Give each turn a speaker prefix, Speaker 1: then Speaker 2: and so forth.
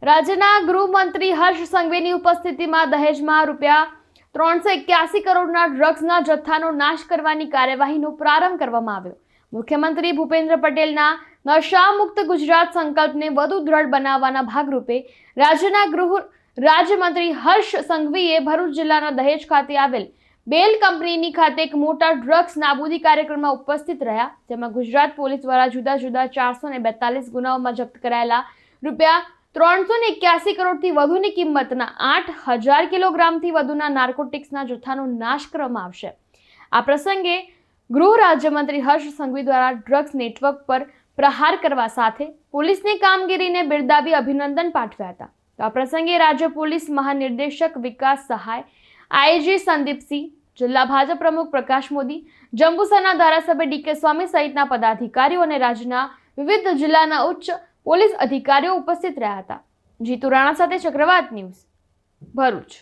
Speaker 1: રાજ્યના ગૃહમંત્રી હર્ષ સંઘવીની ઉપસ્થિતિમાં દહેજમાં ₹381 કરોડના ડ્રગ્સના જથ્થાનો નાશ કરવાની કાર્યવાહીનો પ્રારંભ કરવામાં આવ્યો। મુખ્યમંત્રી ભૂપેન્દ્ર પટેલના નશામુક્ત ગુજરાત સંકલ્પને વધુ દ્રઢ બનાવવાના ભાગરૂપે રાજ્યના ગૃહ રાજ્યમંત્રી હર્ષ સંઘવીએ ભરૂચ જિલ્લાના દહેજ ખાતે આવેલ બેલ કંપનીની ખાતે એક મોટા ડ્રગ્સ નાબૂદી કાર્યક્રમમાં ઉપસ્થિત રહ્યા, જેમાં ગુજરાત પોલીસ દ્વારા જુદા જુદા 442 ગુનાઓમાં જપ્ત કરાયેલા ₹381 કરોડથી વધુની કિંમતના 8000 કિલોગ્રામથી વધુના નાર્કોટિક્સના જથ્થાનો નાશ કરવામાં આવશે। આ પ્રસંગે ગૃહ રાજ્યમંત્રી હર્ષ સંઘવી દ્વારા ડ્રગ્સ નેટવર્ક પર પ્રહાર કરવા સાથે પોલીસની કામગીરીને બિરદાવી અભિનંદન પાઠવ્યા હતા। આ પ્રસંગે રાજ્ય પોલીસ મહાનિર્દેશક વિકાસ સહાય, આઈજી સંદીપસિંહ, જિલ્લા ભાજપ પ્રમુખ પ્રકાશ મોદી, જંબુસરના ધારાસભ્ય ડીકે સ્વામી સહિતના પદાધિકારીઓ અને રાજ્યના વિવિધ જિલ્લાના ઉચ્ચ પોલીસ અધિકારીઓ ઉપસ્થિત રહ્યા હતા। જીતુ રાણા સાથે ચક્રવાત ન્યૂઝ, ભરૂચ।